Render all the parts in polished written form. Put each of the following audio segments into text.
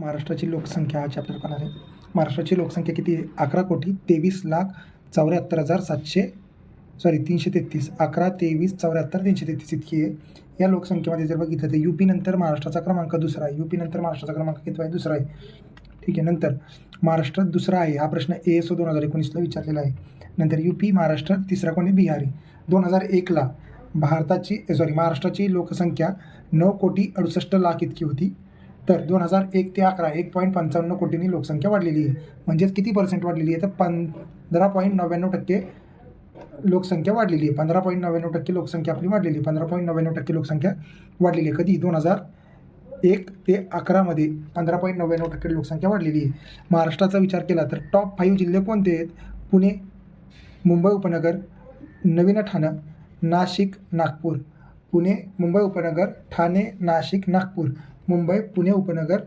महाराष्ट्राची लोकसंख्या हा चॅप्टर पाहणार आहे. महाराष्ट्राची लोकसंख्या किती आहे? 11,74,700 11,23,74,333 इतकी आहे. या लोकसंख्येमध्ये जर बघितलं तर यूपी नंतर महाराष्ट्राचा क्रमांक दुसरा आहे. यूपी नंतर महाराष्ट्राचा क्रमांक किती आहे? दुसरा आहे. ठीक आहे. नंतर महाराष्ट्रात दुसरा आहे. हा प्रश्न ASO 2019ला विचारलेला आहे. नंतर यूपी, महाराष्ट्र, तिसरा कोणी? बिहारी. 2001ला महाराष्ट्राची लोकसंख्या 9,68,00,000 इतकी होती. तर 2001 ते 11 1.55 कोटींनी लोकसंख्या वाढलेली आहे. म्हणजेच किती पर्सेंट वाढलेली आहे? तर 15.99% लोकसंख्या वाढलेली आहे. 15.99% लोकसंख्या आपली वाढलेली आहे. 15.99% लोकसंख्या वाढलेली आहे. कधी? 2001 ते 11मध्ये 15.99% लोकसंख्या वाढलेली आहे. महाराष्ट्राचा विचार केला तर टॉप 5 जिल्हे कोणते आहेत? पुणे, मुंबई उपनगर, नवीन ठाणं, नाशिक, नागपूर. पुणे, मुंबई उपनगर, ठाणे, नाशिक, नागपूर. मुंबई उपनगर,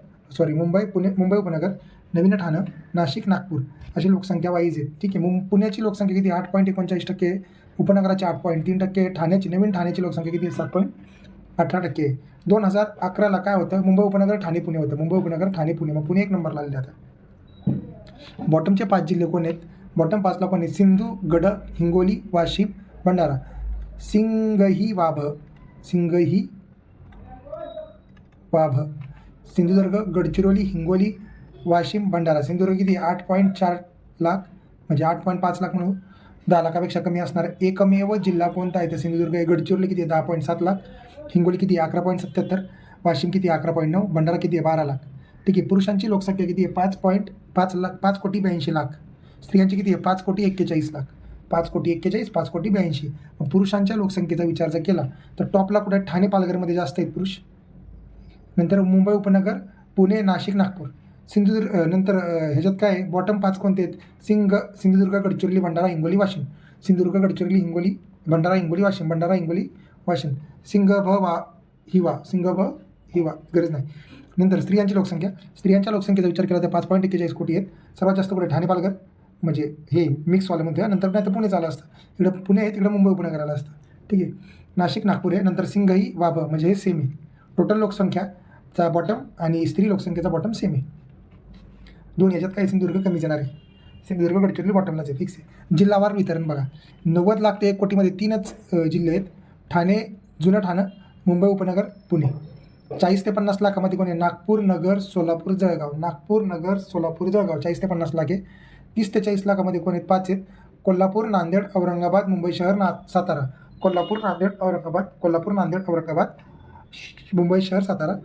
नवीन ठाणं, नाशिक, नागपूर अशी लोकसंख्या वाईज आहेत. ठीक आहे. पुण्याची लोकसंख्या किती? 8.39% आहे. उपनगराची 8.3% आहे. नवीन ठाण्याची लोकसंख्या किती? 7.18% आहे. 2011ला काय होतं? मुंबई उपनगर, ठाणे, पुणे होतं. मुंबई उपनगर, ठाणे, पुणे. मग पुणे 1 नंबरला आले आता. बॉटमचे 5 जिल्हे कोण आहेत? बॉटम 5ला कोण आहेत? सिंधू, गड, हिंगोली, वाशिम, भंडारा. सिंगही वाभ. सिंधुदुर्ग, गडचिरोली, हिंगोली, वाशिम, भंडारा. सिंधुदुर्ग किती? 8.4 लाख म्हणजे 8.5 लाख म्हणून 10 लाखापेक्षा कमी असणार. एकमेव जिल्हा कोणता आहे? तर सिंधुदुर्ग आहे. गडचिरोली किती आहे? 10.7 लाख. हिंगोली किती आहे? 11.77. वाशिम किती? 11.9. भंडारा किती आहे? 12 लाख. ठीक आहे. पुरुषांची लोकसंख्या किती आहे? 5,82,00,000. स्त्रियांची किती आहे? 5,41,40,00,000. 5,41,40,000, 5,82,00,000. मग पुरुषांच्या लोकसंख्येचा विचार जर केला तर टॉपला कुठे? ठाणे, पालघरमध्ये जास्त आहेत पुरुष. नंतर मुंबई उपनगर, पुणे, नाशिक, नागपूर. नंतर ह्याच्यात काय आहे? बॉटम 5 कोणते आहेत? सिंधुदुर्ग, गडचिरोली, भंडारा, हिंगोली, वाशिम. सिंधुदुर्ग, गडचिरोली, हिंगोली, भंडारा, हिंगोली, वाशिम. भंडारा, हिंगोली, वाशिम. सिंग भ हिवा गरज नाही. नंतर स्त्रियांची लोकसंख्या. स्त्रियांच्या लोकसंख्येचा विचार केला तर 5.41 कोटी आहेत. सर्वात जास्त कुठे? ठाणे, पालघर म्हणजे हे मिक्सवाल्यामध्ये. नंतर नाही तर पुणे आलं असतं. इकडं पुणे आहे, तिकडं मुंबई उपनगर आलं असतं. ठीक आहे. नाशिक, नागपूर आहे. नंतर सिंगही वाभ म्हणजे हे सेम आहे. टोटल लोकसंख्याचा बॉटम आणि स्त्री लोकसंख्येचा बॉटम सेम आहे. दोन याच्यात काही सिंधुदुर्ग कमी जाणार आहे. सिंधुदुर्ग, गडचिरोली बॉटमलाच आहे, फिक्स आहे. जिल्हावार वितरण बघा. 90 लाख ते 1 कोटीमध्ये 3च जिल्हे आहेत. ठाणे, जुनं ठाणं, मुंबई उपनगर, पुणे. 40 ते 50 लाखामध्ये कोण आहे? नागपूर, नगर, सोलापूर, जळगाव. 40 ते 50 लाख आहे. 30 ते 40 लाखामध्ये कोण आहेत? 5 आहेत. कोल्हापूर, नांदेड, औरंगाबाद, मुंबई शहर, सातारा. कोल्हापूर, नांदेड, औरंगाबाद, मुंबई शहर, सातारा.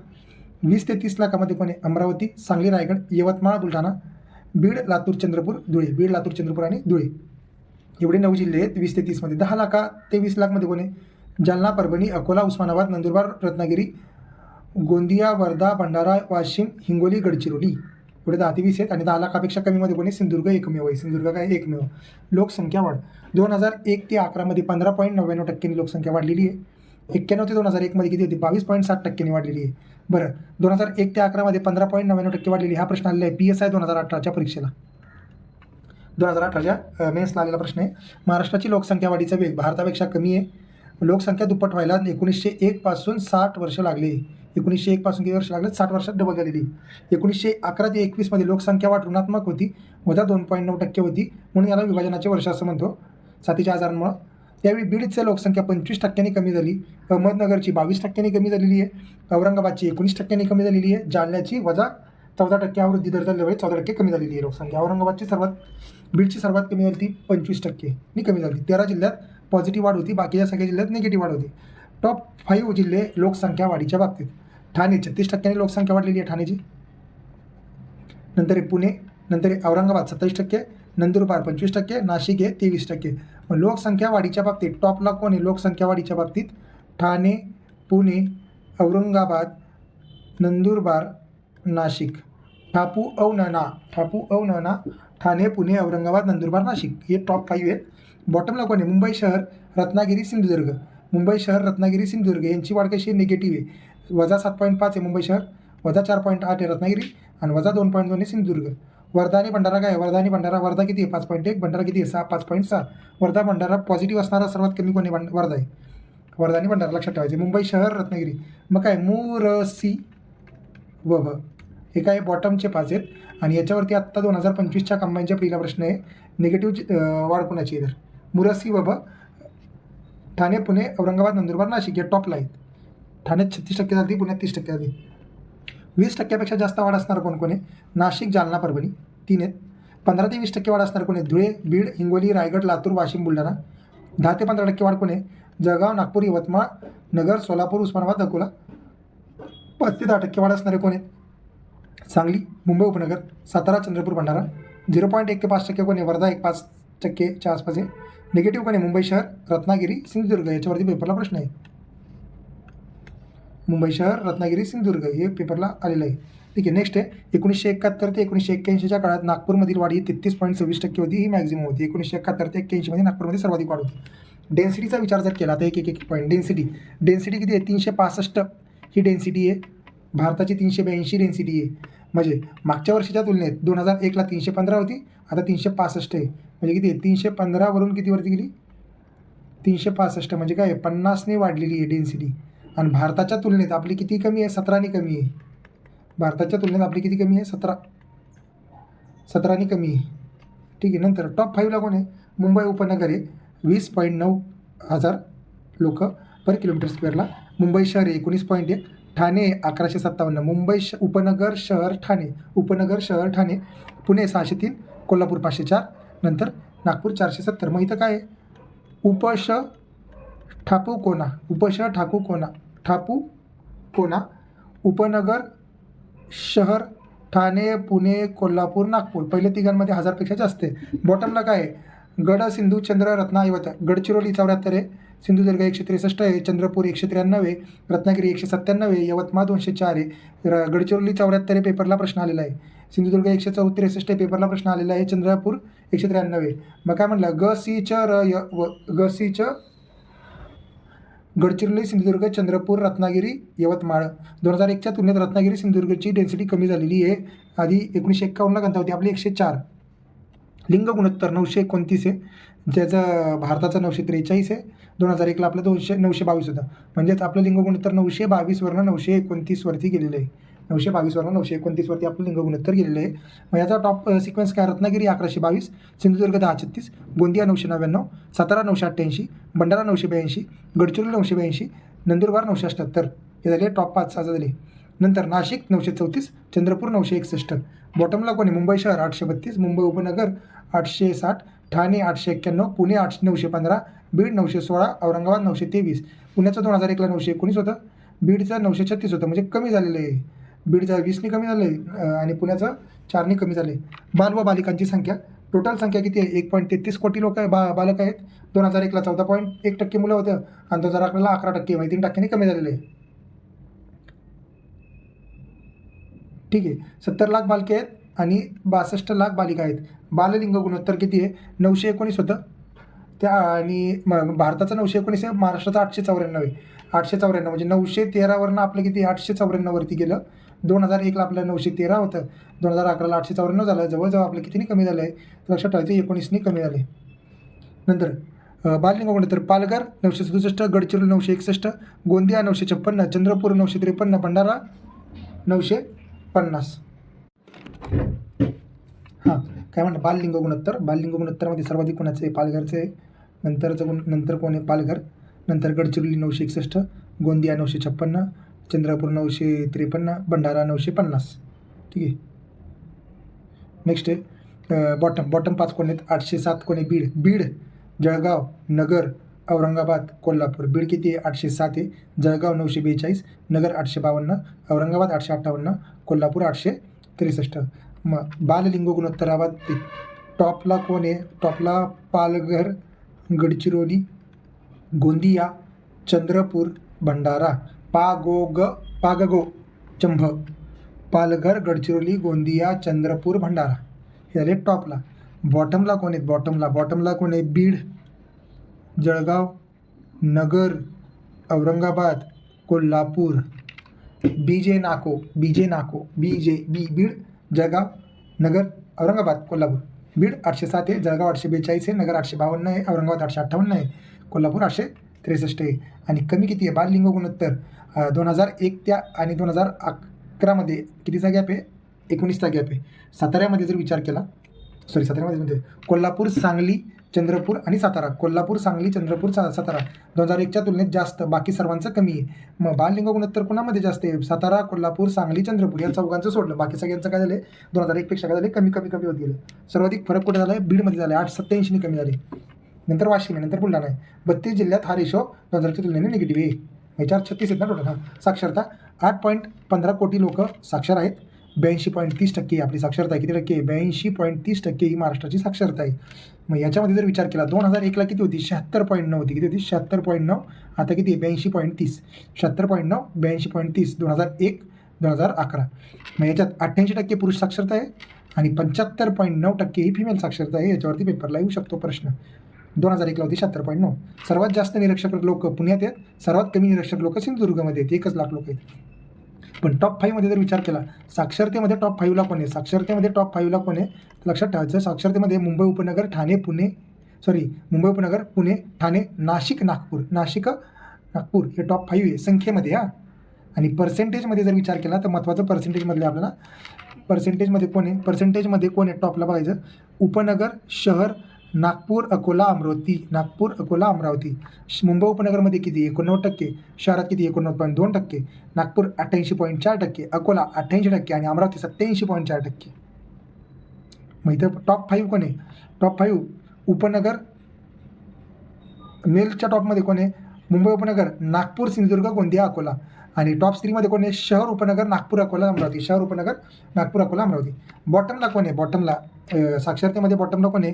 20 ते 30 लाखामध्ये कोण आहे? अमरावती, सांगली, रायगड, यवतमाळ, बुलढाणा, बीड, लातूर, चंद्रपूर, धुळे. आणि धुळे. एवढे 9 जिल्हे आहेत 20 ते 30मध्ये. 10 लाख ते 20 लाखमध्ये कोण आहे? जालना, परभणी, अकोला, उस्मानाबाद, नंदुरबार, रत्नागिरी, गोंदिया, वर्धा, भंडारा, वाशिम, हिंगोली, गडचिरोली. एवढे 10 ते 20 आहेत. आणि 10 लाखापेक्षा कमीमध्ये कोणी? सिंधुदुर्ग एकमेव आहे. सिंधुदुर्ग काय? एकमेव. लोकसंख्या वाढ 2001 ते 11मध्ये 15.99% लोकसंख्या वाढलेली आहे. 91 ते 2001मध्ये किती होती? 22.7% वाढलेली आहे. बरं, 2001 ते 11मध्ये 15.99% वाढलेली. हा प्रश्न आलेला आहे PSI 2018च्या परीक्षेला. 2018च्या मेन्सला आलेला प्रश्न आहे. महाराष्ट्राची लोकसंख्या वाढीचा वेग भारतापेक्षा कमी आहे. लोकसंख्या दुप्पट व्हायला 1901 पासून 60 वर्ष लागले. 1901 पासून किती वर्ष लागले? 60 वर्षात डबल झालेली. 1911 ते 21मध्ये लोकसंख्या वाढ ऋणात्मक होती, वजा 2.9% होती. म्हणून याला विभाजनाचे वर्ष असं म्हणतो, साथीच्या आजारांमुळं. त्यावेळी बीडची लोकसंख्या 25% कमी झाली. अहमदनगरची 22% कमी झालेली आहे. औरंगाबादची 19% कमी झालेली आहे. जालन्याची वजा 14% वृद्धी दर झाल्यामुळे 14% कमी झालेली आहे लोकसंख्या. बीडची सर्वात कमी झाली ती 25% कमी झाली. 13 जिल्ह्यात पॉझिटिव्ह वाढ होती, बाकीच्या सगळ्या जिल्ह्यात निगेटिव्ह वाढ होती. टॉप 5 जिल्हे लोकसंख्या वाढीच्या बाबतीत. ठाणे 36% लोकसंख्या वाढलेली आहे ठाण्याची. नंतर आहे पुणे, नंतर आहे औरंगाबाद 27%, नंदुरबार 25%, नाशिक आहे 23%. मग लोकसंख्या वाढीच्या बाबतीत टॉपला कोण आहे? लोकसंख्या वाढीच्या बाबतीत ठाणे, पुणे, औरंगाबाद, नंदुरबार, नाशिक. ठापू अवनना, ठाणे, पुणे, औरंगाबाद, नंदुरबार, नाशिक हे टॉप 5 आहेत. बॉटमला कोण आहे? मुंबई शहर, रत्नागिरी, सिंधुदुर्ग. मुंबई शहर, रत्नागिरी, सिंधुदुर्ग यांची वाढ कशी आहे? निगेटिव्ह आहे. वजा 7.5 आहे मुंबई शहर, वजा 4.8 आहे रत्नागिरी, आणि वजा 2.2 आहे सिंधुदुर्ग. वर्धा आणि भंडारा काय? वर्धा किती आहे? 5.1. भंडारा किती आहे? 5.6. वर्धा, भंडारा पॉझिटिव्ह असणारा सर्वात कमी कोणी? वर्धा आहे. वर्धा आणि भंडारा लक्षात ठेवायचे. मुंबई शहर, रत्नागिरी. मग काय? मुरसी हे काय बॉटमचे 5 आहेत आणि याच्यावरती आत्ता 2025च्या कंबाईनच्या पहिला प्रश्न आहे. निगेटिव्ह वाढ कोणाची आहे तर मुरसी बाबा ठाणे, पुणे, औरंगाबाद, नंदुरबार, नाशिक या टॉपला आहेत. ठाण्यात 36% झाली, पुण्यात 30% झाली. 20%पेक्षा जास्त वाढ असणार कोण आहे? नाशिक, जालना, परभणी 3 आहेत. 15 ते 20% वाढ असणार कोण आहे? धुळे, बीड, हिंगोली, रायगड, लातूर, वाशिम, बुलढाणा. 10 ते 15% वाढ कोण आहे? जळगाव, नागपूर, यवतमाळ, नगर, सोलापूर, उस्मानाबाद, अकोला. 5 ते 10% वाढ असणारे कोण आहेत? सांगली, मुंबई उपनगर, सातारा, चंद्रपूर, भंडारा. 0.1 ते 5% कोण आहे? वर्धा 1-5%च्या आसपास आहे. निगेटिव्ह कोण आहे? मुंबई शहर, रत्नागिरी, सिंधुदुर्ग. याच्यावरती पेपरला प्रश्न आहे. मुंबई शहर, रत्नागिरी, सिंधुदुर्ग हे पेपरला आलेलं आहे. ठीक आहे. नेक्स्ट आहे 1971 ते 1981च्या काळात नागपूरमधील वाढ ही 33.26% होती. ही मॅक्झिमम होती. 1971 ते 81मध्ये नागपूरमध्ये सर्वाधिक वाढ होती. डेन्सिटीचा विचार जर केला तर एक पॉईंट डेन्सिटी किती आहे? 365 ही डेन्सिटी आहे. भारताची 382 डेन्सिटी आहे. म्हणजे मागच्या वर्षीच्या तुलनेत 2001ला 315 होती, आता 365 आहे. म्हणजे किती आहे? 315वरून कितीवरती गेली? 365 म्हणजे काय? 50ने वाढलेली आहे डेन्सिटी. आणि भारताच्या तुलनेत आपली किती कमी आहे? 17ने कमी आहे. भारताच्या तुलनेत आपली किती कमी आहे? 17ने कमी आहे. ठीक आहे. नंतर टॉप 5ला कोण आहे? मुंबई उपनगर आहे 20.9 हजार लोक पर किलोमीटर स्क्वेअरला. मुंबई शहर आहे 19.1. ठाणे 1157. मुंबई उपनगर शहर ठाणे, उपनगर शहर ठाणे. पुणे 603, कोल्हापूर 504, नंतर नागपूर 470. मग इथं काय आहे? उपश ठाकू कोना, उपनगर शहर ठाणे, पुणे, कोल्हापूर, नागपूर. पहिल्या तिघांमध्ये 1000पेक्षा जास्त आहे. बॉटमला काय आहे? गड, सिंधू, चंद्र, रत्ना, यवतमाळ. गडचिरोली 74 आहे, सिंधुदुर्ग 163 आहे, चंद्रपूर 193 आहे, रत्नागिरी 197 आहे, यवतमाळ 204 आहे. गडचिरोली 74 आहे, पेपरला प्रश्न आलेला आहे. सिंधुदुर्ग 163 आहे, पेपरला प्रश्न आलेला आहे. चंद्रपूर 193 आहे. मग काय म्हटलं? गडचिरोली, सिंधुदुर्ग, चंद्रपूर, रत्नागिरी, यवतमाळ. 2001च्या तुलनेत रत्नागिरी, सिंधुदुर्गची डेन्सिटी कमी झालेली आहे. आधी 1951ला घनता होती आपली 104. लिंग गुणोत्तर 929 आहे, ज्याचं भारताचं 943 आहे. 2001ला आपलं 922 होतं. म्हणजेच आपलं लिंग गुणोत्तर 922वरून 929वरती गेलेलं आहे. 922वरून 929वरती आपलं लिंग गुणोत्तर गेलेलं आहे. मग याचा टॉप सिक्वेन्स काय? रत्नागिरी 1122, सिंधुदुर्ग 1036, गोंदिया 999, सातारा 988, भंडारा 982, गडचिरोली 982, नंदुरबार 978. हे झाले टॉप 5 झाले. नंतर नाशिक 934, चंद्रपूर 961. बॉटमला कोणी? मुंबई शहर 832, मुंबई उपनगर 860, ठाणे 891, पुणे 915, बीड 916, औरंगाबाद 923. पुण्याचं 2001ला 919 होतं, बीडचं 936 होतं. म्हणजे कमी झालेलं आहे. बीडचं 20ने कमी झालं आहे आणि पुण्याचं 4ने कमी झाले. बाल व बालिकांची संख्या, टोटल संख्या किती आहे? 1.33 कोटी लोक बालक आहेत. 2001ला 14.1% मुलं होतं आणि 2011ला 11%, म्हणजे 3%ने कमी झालेलं आहे. ठीक आहे. 70 लाख बालके आहेत आणि 62 लाख बालिका आहेत. बाललिंग गुणोत्तर किती आहे? 919 होतं त्या आणि भारताचं 919 आहे, महाराष्ट्राचं 894 आहे. 894 म्हणजे 913वरनं आपलं किती? 894वरती गेलं. 2001ला आपलं 913 होतं, 2011ला 894 झालं. जवळजवळ आपलं कितीने कमी झालं आहे? लक्षात ठेवायचं 19ने कमी झाले. नंतर बाललिंग गुणोत्तर पालघर 967, गडचिरोली 961, गोंदिया 956, चंद्रपूर 953, भंडारा 950. हां, काय म्हणतं? बाललिंग गुणोत्तर. बाललिंग गुणोत्तरमध्ये सर्वाधिक कोणाचं आहे? पालघरचं आहे. नंतर कोण आहे? पालघर. नंतर गडचिरोली 961, गोंदिया 956, चंद्रपूर 953, भंडारा 950. ठीक आहे. नेक्स्ट आहे बॉटम 5 कोण आहेत? 807 कोण आहे? बीड, जळगाव, नगर, औरंगाबाद, कोल्हापूर. बीड किती आहे? 807 आहे, जळगाव 942, नगर 852, औरंगाबाद 858, कोल्हापूर 863. मग बाललिंग गुणोत्तराबाबत टॉपला कोण आहे? टॉपला पालघर, गडचिरोली, गोंदिया, चंद्रपूर, भंडारा. पागगो चंभ. पालघर, गडचिरोली, गोंदिया, चंद्रपूर, भंडारा हे झाले टॉपला. बॉटमला कोण आहेत? बॉटमला कोण आहे? बीड, जळगाव, नगर, औरंगाबाद, कोल्हापूर. बीड, जळगाव, नगर, औरंगाबाद, कोल्हापूर. बीड 807 आहे, जळगाव 842 आहे, नगर 852 आहे, औरंगाबाद 858 आहे, कोल्हापूर 863 आहे. आणि कमी किती आहे? बाललिंग गुणोत्तर 2001 त्या आणि 2011मध्ये कितीचा गॅप आहे? 19चा गॅप आहे. साताऱ्यामध्ये जर विचार केला, साताऱ्यामध्ये म्हणजे कोल्हापूर, सांगली, चंद्रपूर आणि सातारा. कोल्हापूर, सांगली, चंद्रपूर, सातारा 2001च्या तुलनेत जास्त, बाकी सर्वांचं कमी आहे. मग बाललिंग गुणोत्तर कोणामध्ये जास्त आहे? सातारा, कोल्हापूर, सांगली, चंद्रपूर या चौघांचं सोडलं, बाकी सगळ्यांचं काय झालं 2001पेक्षा काय झाले कमी होत गेले. सर्वाधिक फरक कुठे झाला आहे? बीडमध्ये झाला आहे, 887 कमी झाले. नंतर वाशिम आहे, नंतर बुलढाणा आहे. 32 जिल्ह्यात हा रेशो 2000च्या तुलनेने निगेटिव्ह आहे. 436 आहेत ना टोटल. साक्षरता 8.15 कोटी लोक साक्षर आहेत. 82.30% आपली साक्षरता आहे. किती टक्के? 82.30% ही महाराष्ट्राची साक्षरता आहे. मग याच्यामध्ये जर विचार केला 2001ला किती होती? 76.9 होती. किती होती? 76.9. आता किती आहे? 82.30. 76.9, 82.30. 2001, 2011. मग याच्यात 88% पुरुष साक्षरता आहे आणि 75.9% ही फिमेल साक्षरता आहे. याच्यावरती पेपरला येऊ शकतो प्रश्न. 2001ला होती 76.9. सर्वात जास्त निरक्षर लोक पुण्यात आहेत, सर्वात कमी निरक्षर लोक सिंधुदुर्गमध्ये आहेत. 1 लाख लोक आहेत. पण टॉप 5 मध्ये जर विचार केला, साक्षरतेमध्ये टॉप 5ला कोण आहे? साक्षरतेमध्ये टॉप 5ला कोण आहे? लक्षात ठेवायचं, साक्षरतेमध्ये मुंबई उपनगर, ठाणे, मुंबई उपनगर, पुणे, ठाणे, नाशिक, नागपूर हे टॉप 5 आहे संख्येमध्ये. आणि पर्सेंटेजमध्ये जर विचार केला तर महत्त्वाचं पर्सेंटेजमधले आपल्याला पर्सेंटेजमध्ये कोण आहे? पर्सेंटेजमध्ये कोण आहे टॉपला बघायचं? उपनगर, शहर, नागपूर, अकोला, अमरावती. मुंबई उपनगरमध्ये किती? 89%. शहरात किती? 89.2%. नागपूर 88.4%. अकोला 88% आणि अमरावती 87.4%. मग इथं टॉप 5 कोण आहे? टॉप 5 उपनगर मेलच्या टॉपमध्ये कोण आहे? मुंबई उपनगर, नागपूर, सिंधुदुर्ग, गोंदिया, अकोला. आणि टॉप 3मध्ये कोण आहे? शहर उपनगर, नागपूर, अकोला, अमरावती. शहर उपनगर, नागपूर, अकोला, अमरावती. बॉटमला कोण आहे? बॉटमला साक्षरतेमध्ये बॉटमला कोण आहे?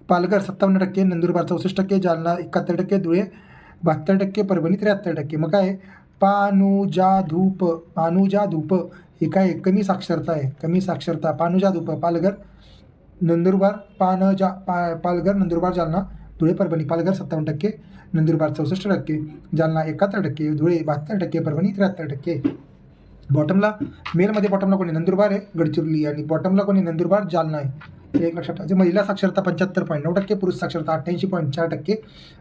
पालघर 57%, नंदुरबार 64%, जालना 71%, धुळे 72%, परभणी 73%. मग काय? पानुजाधूप हे काय? कमी साक्षरता आहे. कमी साक्षरता पानुजाधूप. पालघर, नंदुरबार, पालघर, नंदुरबार, जालना, धुळे, परभणी. पालघर 57%, नंदुरबार 64%, जालना 71%, धुळे 72%, परभणी 73%. बॉटमला मेलमध्ये बॉटमला कोणी? नंदुरबार आहे, गडचिरोली. आणि बॉटमला कोणी? नंदुरबार, जालना आहे. हे एक लक्षात ठेवायचं. महिला साक्षरता 75.9%, पुरुष साक्षरता 88.4%.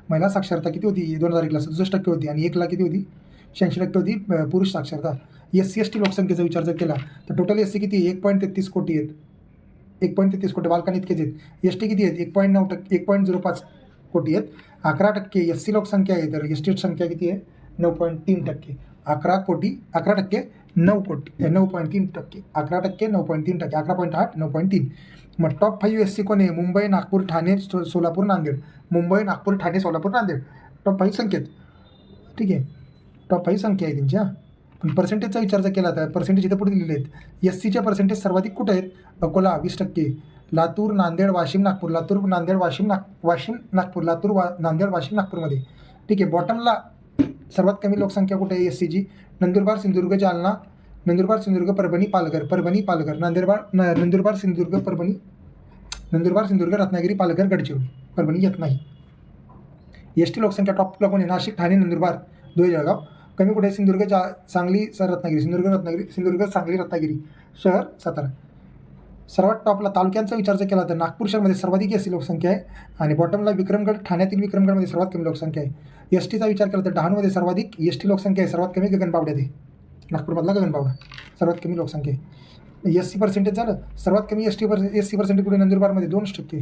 महिला साक्षरता किती होती? 2001ला 67% होती आणि 1ला किती होती? 86% होती पुरुष साक्षरता. SC ST लोकसंख्येचा विचार जर केला तर टोटल SC किती? 1.33 कोटी आहेत. 1.33 कोटी बालकांनी इतकेच आहेत. ST किती आहेत? 1.05 कोटी आहेत. 11% SC लोकसंख्या आहे, तर ST संख्या किती आहे? 9.3%. 11% 9 कोटी 9.3%. 11% 9.3%. 11.8 9.3. मग टॉप 5 SC कोण आहे? मुंबई, नागपूर, ठाणे, सोलापूर, नांदेड. मुंबई, नागपूर, ठाणे, सोलापूर, नांदेड. टॉप 5 संख्येत. ठीक आहे, टॉप 5 संख्या आहे त्यांच्या. पण पर्सेंटेजचा विचार जर केला तर पर्सेंटेज इथं पुढे दिलेले आहेत. SCचे पर्सेंटेज सर्वाधिक कुठे आहेत? अकोला 20%, लातूर, नांदेड, वाशिम, नागपूर. लातूर, नांदेड, वाशिम, नागपूर. लातूर, नांदेड, वाशिम, नागपूरमध्ये. ठीक आहे. बॉटमला सर्वात कमी लोकसंख्या कुठे आहे SCची? नंदुरबार, सिंधुदुर्ग, जालना. नंदुरबार, सिंधुदुर्ग, परभणी, पालघर. नंदुरबार, सिंधुदुर्ग, परभणी. नंदुरबार, सिंधुदुर्ग, रत्नागिरी, पालघर, गडचिरोली. परभणी येत नाही. ST लोकसंख्या टॉपला कोण आहे? नाशिक, ठाणे, नंदुरबार, धुळे, जळगाव. कमी कुठे आहे? सांगली, रत्नागिरी. सिंधुदुर्ग, सांगली, रत्नागिरी. शहर सातारा. सर्वात टॉपला तालुक्यांचा विचार जर केला तर नागपूर शहरामध्ये सर्वाधिक SC लोकसंख्या आहे आणि बॉटमला विक्रमगड, ठाण्यातील विक्रमगडमध्ये सर्वात कमी लोकसंख्या आहे. STचा विचार केला तर डहाणूमध्ये सर्वाधिक ST लोकसंख्या आहे, सर्वात कमी गगनबावड्यात आहे. नागपूरमधला गगनबावडा सर्वात कमी लोकसंख्या आहे. SC पर्सेंटेज झालं. सर्वात कमी SC पर्सेंटेज कुठे? नंदुरबारमध्ये 2%.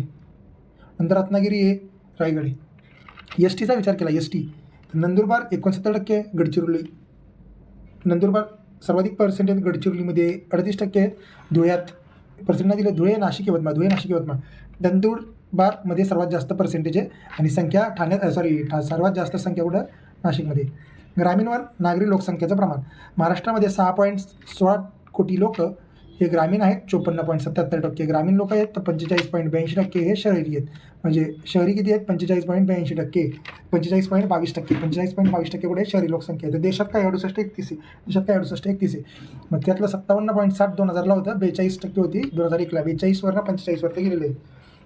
नंतर रत्नागिरी आहे, रायगड आहे. STचा विचार केला ST नंदुरबार 69%, गडचिरोली. नंदुरबार सर्वाधिक पर्सेंटेज गडचिरोलीमध्ये 38% आहे. धुळ्यात पर्सेंटेज दिले धुळे, नाशिक, यवतमाळ. नंदुरबारमध्ये सर्वात जास्त पर्सेंटेज आहे आणि संख्या सर्वात जास्त संख्या कुठं? नाशिकमध्ये. ग्रामीणवर नागरी लोकसंख्येचं प्रमाण महाराष्ट्रामध्ये 6.16 कोटी लोक हे ग्रामीण आहेत. 54.77% ग्रामीण लोक आहेत, तर 45.82% हे शहरी आहेत. म्हणजे शहरी किती आहेत? 45.82%. 45.22% कुठे शहरी लोकसंख्या आहे. तर देशात काय 68-31 आहे. मग त्यातलं 57.60 2000ला होतं, 42% होती 2001ला. 42वरनं 45वरती गेलेले आहे.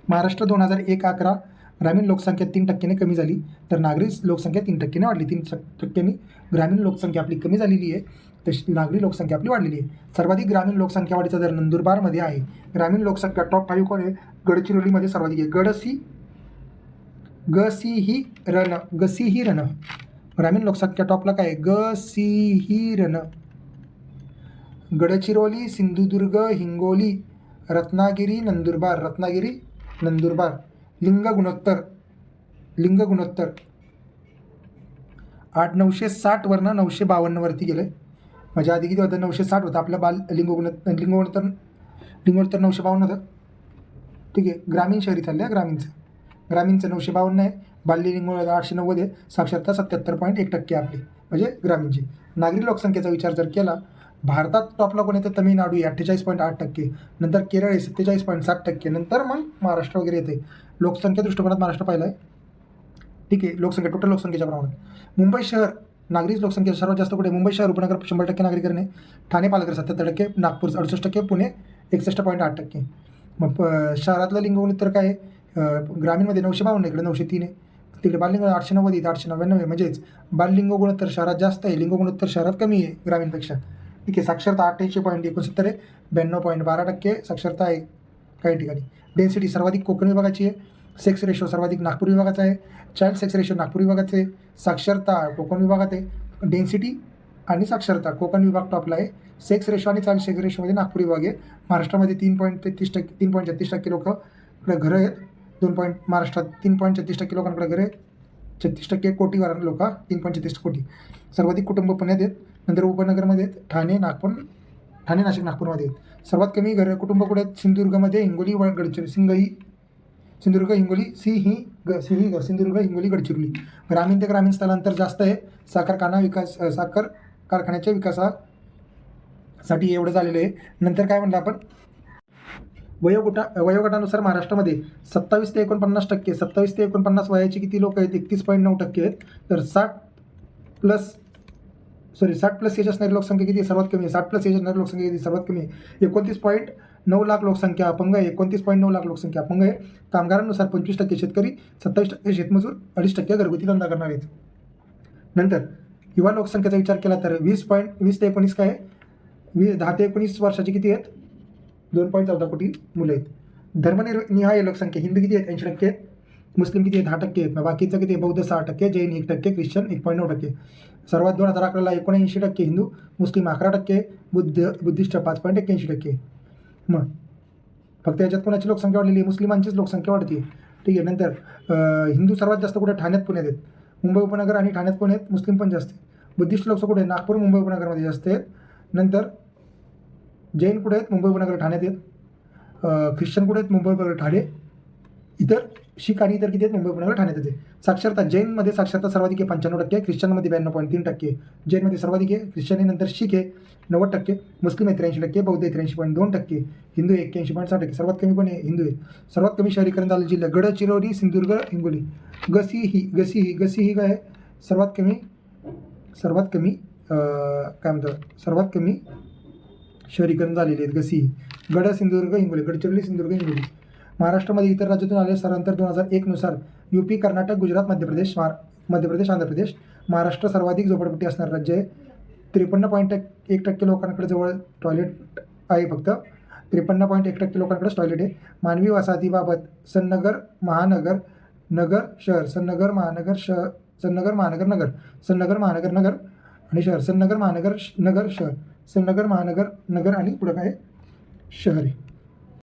महाराष्ट्र 2001-11 ग्रामीण लोकसंख्या 3% कमी झाली, तर नागरी लोकसंख्या 3% वाढली. 3% ग्रामीण लोकसंख्या आपली कमी झालेली आहे, तशी नागरी लोकसंख्या आपली वाढलेली आहे. सर्वाधिक ग्रामीण लोकसंख्या वाढीचा दर नंदुरबारमध्ये आहे. ग्रामीण लोकसंख्या टॉप 5 कोण आहे? गडचिरोलीमध्ये सर्वाधिक आहे. गसिहिरण ग्रामीण लोकसंख्या टॉपला काय आहे? गसिहिरण. गडचिरोली, सिंधुदुर्ग, हिंगोली, रत्नागिरी, नंदुरबार. लिंग गुणोत्तर 960वरनं 952वरती गेलं आहे. म्हणजे आधी किती होतं? 960 होतं आपलं लिंगोत्तर 952 होतं. ठीक आहे. ग्रामीण शहरी चाललं ग्रामीणचं 952 आहे. बाल्य लिंग 890 आहे. साक्षरता 77.1% आपली म्हणजे ग्रामीणची. नागरी लोकसंख्येचा विचार जर केला, भारतात टॉपला कोण येतं? तमिळनाडू आहे 48.8%, नंतर केरळ आहे 47.7%, नंतर मग महाराष्ट्र वगैरे येते. लोकसंख्या दृष्टिकोनात महाराष्ट्र पाहिला आहे. ठीक आहे. टोटल लोकसंख्येच्या प्रमाणात मुंबई शहर नागरिक लोकसंख्या सर्वात जास्त कुठे? मुंबई शहर उपनगर 100% नागरिकांनी, ठाणे पालघर 77%, नागपूर 68%, पुणे 61.8%. मग शहरातलं लिंग गुणोत्तर काय आहे? ग्रामीणमध्ये 952 इकडे 903 आहे. तिकडे बाललिंग 890 आहे, 899 आहे. म्हणजेच बाललिंग गुणोत्तर शहरात जास्त आहे, लिंग गुणोत्तर शहरात कमी आहे ग्रामीणपेक्षा. ठीक आहे. साक्षरता 88.69 आहे, 92.12% साक्षरता आहे काही ठिकाणी. डेन्सिटी सर्वाधिक कोकण विभागाची आहे. सेक्स रेशो सर्वाधिक नागपूर विभागाचा आहे. चाइल्ड सेक्स रेशो नागपूर विभागाचे आहे. साक्षरता कोकण विभागात आहे. डेन्सिटी आणि साक्षरता कोकण विभाग टॉपला आहे. सेक्स रेशो आणि चाइल्ड सेक्स रेशोमध्ये नागपूर विभाग आहे. महाराष्ट्रामध्ये 3.33% लोक इकडे घरं आहेत. महाराष्ट्रात 3.36% लोकांकडे घरं आहेत. 36% कोटीवर लोक 3.36 कोटी. सर्वाधिक कुटुंब पुण्यात आहेत. नंतर उपनगरमध्ये आहेत ठाणे, नाशिक, नागपूरमध्ये आहेत. सर्वात कमी कुटुंब कुठे आहेत? सिंधुदुर्गमध्ये, हिंगोली, सिंधुदुर्ग, हिंगोली, गडचिरोली. ग्रामीण ते ग्रामीण स्थलांतर जास्त आहे. साखर कारखान्याच्या विकासासाठी एवढं झालेलं आहे. नंतर काय म्हणलं आपण? वयोगटानुसार महाराष्ट्रामध्ये 27 ते 49% वयाची किती लोक आहेत? 31.9% आहेत. तर 60+ एज असणारी लोकसंख्या किती सर्वात कमी आहे? 60+ एज असणारी लोकसंख्या किती सर्वात कमी आहे? 29.9 लाख लोकसंख्या अपंग आहे. 29.9 लाख लोकसंख्या अपंग आहे. कामगारांनुसार 25% शेतकरी, 27% शेतमजूर, 2.5% घरगुती धंदा करणार आहेत. नंतर युवा लोकसंख्येचा विचार केला तर 20 ते 19 काय आहे? 10 ते 19 वर्षाची किती आहेत? 2.14 कोटी मुलं आहेत. धर्मनिहाय लोकसंख्या हिंदू किती आहेत? 80% आहेत. मुस्लिम किती आहे? 10% आहेत. बाकीचं किती आहे? बौद्ध 6%, जैन 1%, ख्रिश्चन 1.9%. सर्वात 2011ला 79% हिंदू, मुस्लिम 11%, बुद्धिस्ट 5.81%. मग फक्त याच्यात कोणाची लोकसंख्या वाढलेली आहे? मुस्लिमांचीच लोकसंख्या वाढते. ठीक आहे. नंतर हिंदू सर्वात जास्त कुठे? ठाण्यात, पुण्यात आहेत. मुंबई उपनगर आणि ठाण्यात कोण आहेत? मुस्लिम पण जास्त आहेत. बुद्धिस्ट लोक कुठे? नागपूर, मुंबई उपनगरमध्ये जास्त आहेत. नंतर जैन कुठे आहेत? मुंबई उपनगर, ठाण्यात आहेत. ख्रिश्चन कुठे आहेत? मुंबई उपनगर, ठाणे. इतर शीख आणि इतर किती आहेत? मुंबई उपनगर, ठाण्यात येते. साक्षरता जैनमध्ये साक्षरता सर्वाधिक आहे 95%, ख्रिश्चनमध्ये 92.3%, जैनमध्ये सर्वाधिक आहे, ख्रिश्चन नंतर शीख आहे 90%, मुस्लिम आहे 83%, बौद्ध आहे 83.2%, हिंदू 81.6%. सर्वात कमी कोण आहे? हिंदू आहे. सर्वात कमी शहरीकरण झालेले जिल्हे गडचिरोली, सिंधुदुर्ग, हिंगोली. गसीही काय आहे? सर्वात कमी शहरीकरण झालेले आहेत. सिंधुदुर्ग, हिंगोली, गडचिरोली, सिंधुदुर्ग, हिंगोली. महाराष्ट्रामध्ये इतर राज्यातून आलेले स्थलांतर 2001 नुसार UP, कर्नाटक, गुजरात, मध्य प्रदेश, आंध्र प्रदेश. महाराष्ट्र सर्वाधिक झोपडपट्टी असणारं राज्य आहे. 53.1% लोकांकडे जवळ टॉयलेट आहे. फक्त 53.1% लोकांकडेच टॉयलेट आहे. मानवी वसाहतीबाबत सन्नगर महानगर नगर शहर, सन्नगर महानगर नगर आणि शहर, सन्नगर महानगर नगर शहर, सन्नगर महानगर नगर आणि पुढं काय शहर आहे.